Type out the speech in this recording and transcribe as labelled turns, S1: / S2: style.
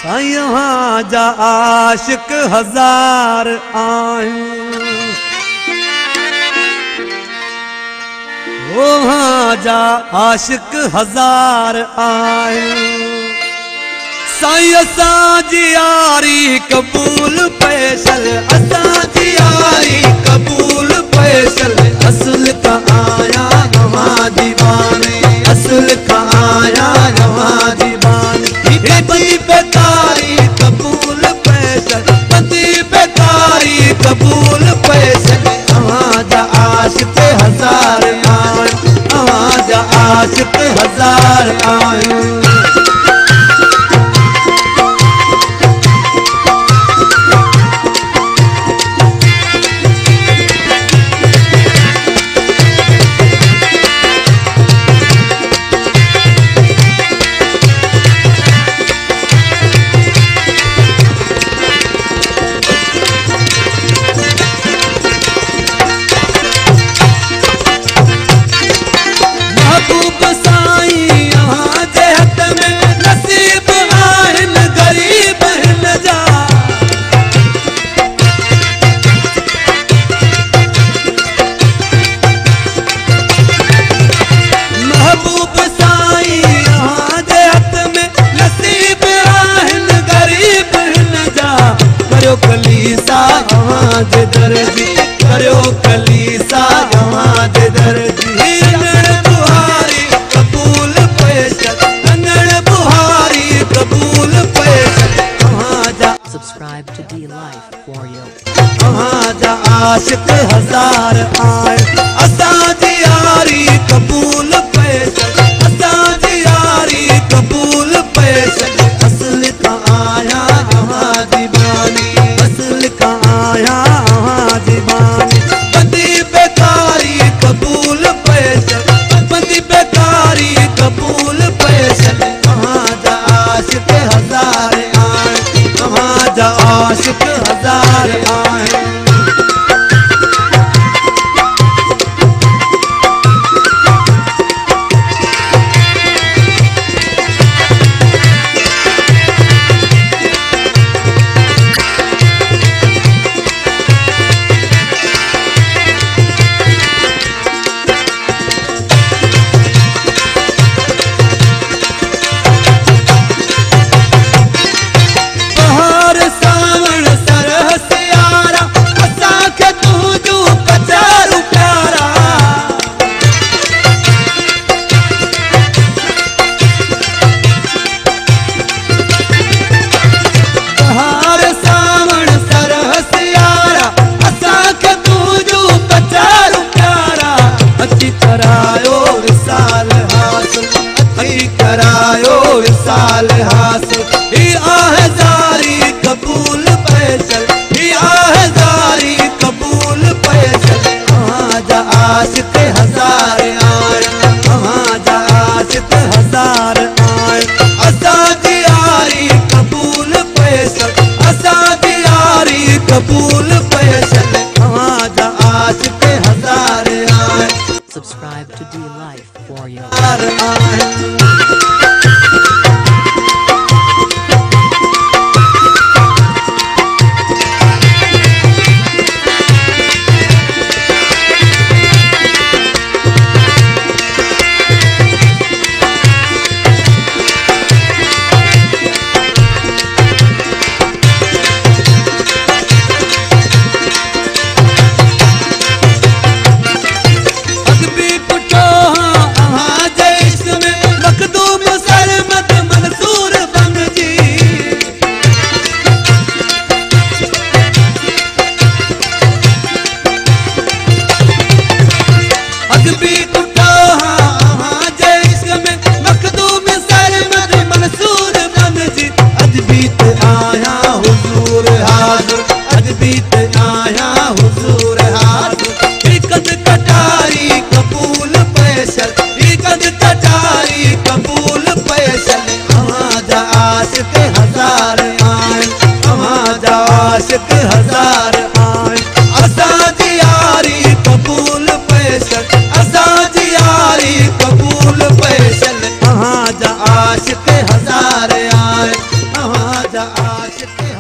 S1: यहाँ जा आशिक हजार आयूं, वहाँ जा आशिक हजार आयूं। साईं असांजी यारी कबूल पैसल, असांजी यारी कबूल पैसल। असल का आया नवां दीवाने, असल का आया नवां दीवाने। बंदी बेकारी कबूल पैसल, बंदी बेकारी कबूल पैसल। वहाँ जा आशिक हजार आयूं, वहाँ जा आशिक हजार आयूं। कलीसा आवाज दर्जी, करो कलीसा आवाज दर्जी। अंगण बुहारी कबूल पैसल, अंगण बुहारी कबूल पैसल। वहाँ जा
S2: Subscribe to D Life for you.
S1: वहाँ जा आशिक हजार आए, असांजी यारी कबूल पैसल, असांजी यारी कबूल पैसल। असल का आया वहाँ दीवानी, असल का आया वहाँ दीवानी। बंदी बेकारी कबूल पैसल, बंदी बेकारी कबूल पैसल। वहाँ जा आशिक हजार आए, वहाँ जा आशिक हजार आए। करायो विसाल हासिल, करायो विसाल हासिल। ही आहजारी कबूल पैसल, ही आहजारी कबूल पैसल। वहाँ जा आशिक हजार आए, वहाँ जा आशिक हजार आए। असांजी यारी कबूल पैसल, असांजी यारी कबूल पैसल। वहाँ जा आशिक हजार आए।
S2: Subscribe to D Life for you. आशिक हजार आए। असांजी यारी कबूल पैसल, असांजी यारी कबूल पैसल। वहाँ जा आशिक हजार आए।
S1: जा आशिक